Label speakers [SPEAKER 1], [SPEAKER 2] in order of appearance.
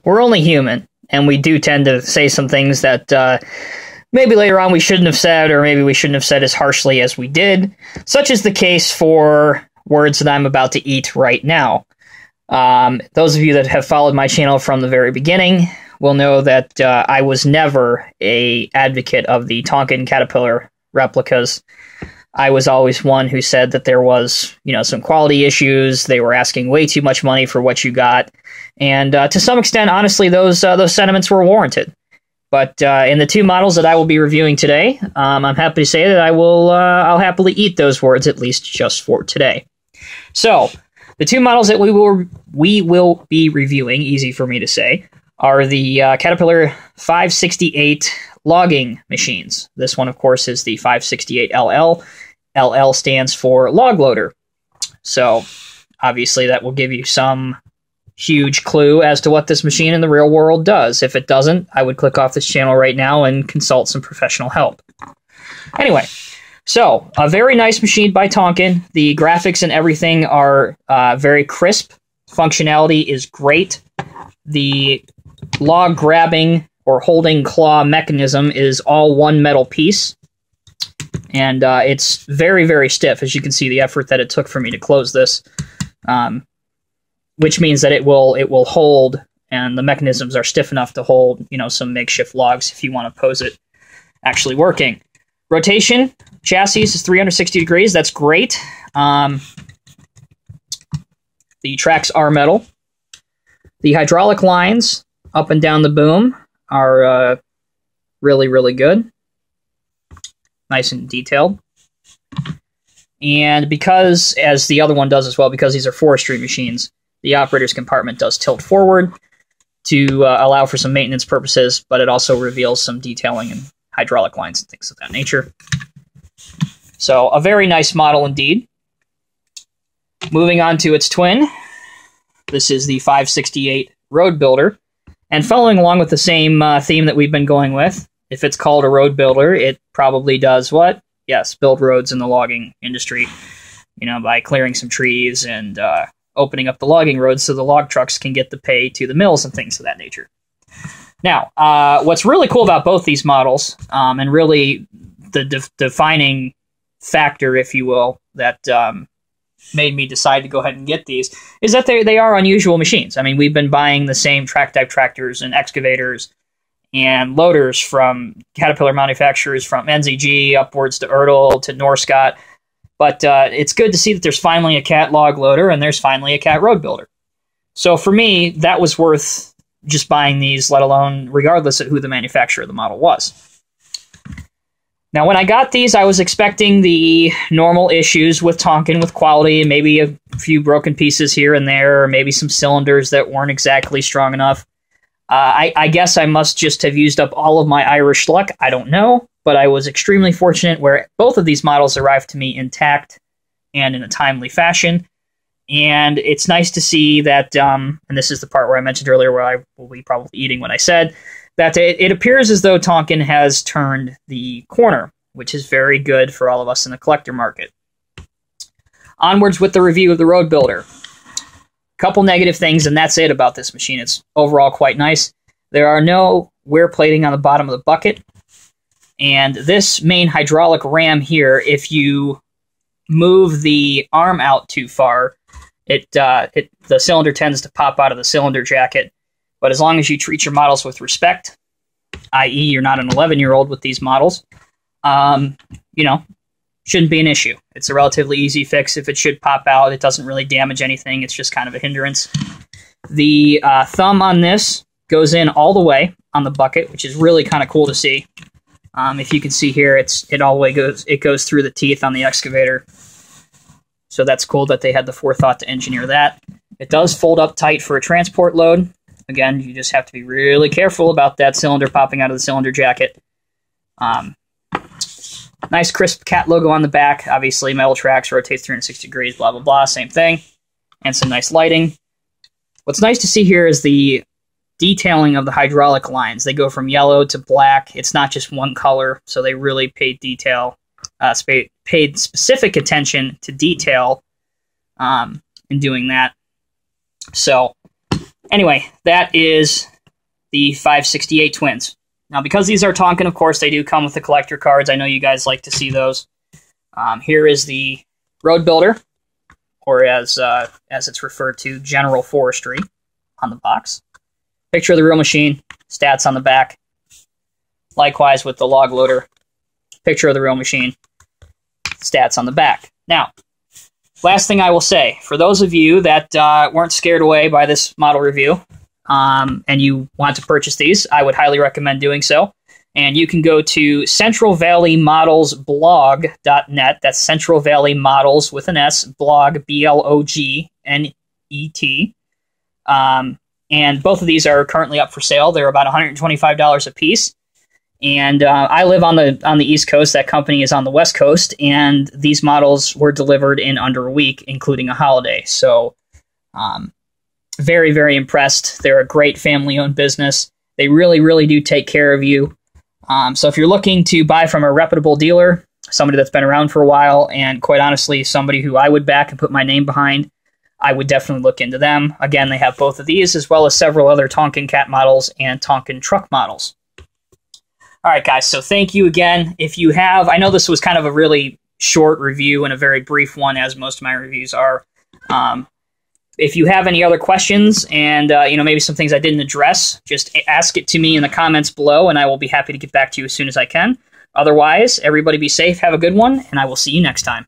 [SPEAKER 1] we're only human, and we do tend to say some things that maybe later on we shouldn't have said, or maybe we shouldn't have said as harshly as we did, such is the case for words that I'm about to eat right now. Those of you that have followed my channel from the very beginning will know that I was never an advocate of the Tonkin Caterpillar replicas. I was always one who said that there was, some quality issues. They were asking way too much money for what you got. And to some extent, honestly, those sentiments were warranted. But in the two models that I will be reviewing today, I'm happy to say that I'll happily eat those words, at least just for today. So, the two models that we will be reviewing, easy for me to say, are the Caterpillar 568 logging machines. This one, of course, is the 568LL. LL stands for log loader. So, obviously, that will give you some huge clue as to what this machine in the real world does. If it doesn't, I would click off this channel right now and consult some professional help. Anyway, so a very nice machine by Tonkin. The graphics and everything are very crisp. Functionality is great. The log grabbing or holding claw mechanism is all one metal piece. And it's very, very stiff, as you can see the effort that it took for me to close this. Which means that it will hold, and the mechanisms are stiff enough to hold, some makeshift logs if you want to pose it actually working. Rotation, chassis is 360 degrees. That's great. The tracks are metal. The hydraulic lines up and down the boom are really, really good. Nice and detailed. And because, as the other one does as well, because these are forestry machines, the operator's compartment does tilt forward to allow for some maintenance purposes, but it also reveals some detailing and hydraulic lines and things of that nature. So, a very nice model indeed. Moving on to its twin. This is the 568 Road Builder. And following along with the same theme that we've been going with, if it's called a road builder, it probably does what? Yes, build roads in the logging industry, by clearing some trees and opening up the logging roads so the log trucks can get the pay to the mills and things of that nature. Now, what's really cool about both these models, and really the defining factor, if you will, that made me decide to go ahead and get these, is that they are unusual machines. I mean, we've been buying the same track-type tractors and excavators and loaders from Caterpillar manufacturers, from NZG upwards to Ertl to Norscott. But it's good to see that there's finally a Cat log loader and there's finally a Cat road builder. So for me, that was worth just buying these, let alone regardless of who the manufacturer of the model was. Now, when I got these, I was expecting the normal issues with Tonkin, with quality, and maybe a few broken pieces here and there, or maybe some cylinders that weren't exactly strong enough. I guess I must just have used up all of my Irish luck. I don't know, but I was extremely fortunate where both of these models arrived to me intact and in a timely fashion. And it's nice to see that, and this is the part where I mentioned earlier where I will be probably eating when I said, that it appears as though Tonkin has turned the corner, which is very good for all of us in the collector market. Onwards with the review of the Road Builder. Couple negative things, and that's it about this machine. It's overall quite nice. There are no wear plating on the bottom of the bucket. And this main hydraulic ram here, if you move the arm out too far, the cylinder tends to pop out of the cylinder jacket. But as long as you treat your models with respect, i.e. you're not an 11-year-old with these models, shouldn't be an issue. It's a relatively easy fix. If it should pop out, it doesn't really damage anything. It's just kind of a hindrance. The thumb on this goes in all the way on the bucket, which is really kind of cool to see. If you can see here, it goes through the teeth on the excavator. So that's cool that they had the forethought to engineer that. It does fold up tight for a transport load. Again, you just have to be really careful about that cylinder popping out of the cylinder jacket. Nice crisp Cat logo on the back. Obviously, metal tracks, rotates 360 degrees, blah, blah, blah. Same thing. And some nice lighting. What's nice to see here is the detailing of the hydraulic lines. They go from yellow to black. It's not just one color, so they really paid paid specific attention to detail in doing that. So, anyway, that is the 568 twins. Now, because these are Tonkin, of course, they do come with the collector cards. I know you guys like to see those. Here is the Road Builder, or as it's referred to, General Forestry on the box. Picture of the real machine, stats on the back. Likewise with the log loader, picture of the real machine, stats on the back. Now, last thing I will say, for those of you that weren't scared away by this model review, and you want to purchase these, I would highly recommend doing so. And you can go to centralvalleymodelsblog.net. That's Central Valley Models with an S, blog, B-L-O-G-N-E-T. And both of these are currently up for sale. They're about $125 a piece. And I live on the East Coast. That company is on the West Coast. And these models were delivered in under a week, including a holiday. So very, very impressed. They're a great family-owned business. They really, really do take care of you. So if you're looking to buy from a reputable dealer, somebody that's been around for a while, and quite honestly, somebody who I would back and put my name behind, I would definitely look into them. Again, they have both of these, as well as several other Tonkin Cat models and Tonkin truck models. All right, guys, so thank you again. If you have, I know this was kind of a really short review and a very brief one, as most of my reviews are. If you have any other questions and maybe some things I didn't address, just ask it to me in the comments below, and I will be happy to get back to you as soon as I can. Otherwise, everybody be safe, have a good one, and I will see you next time.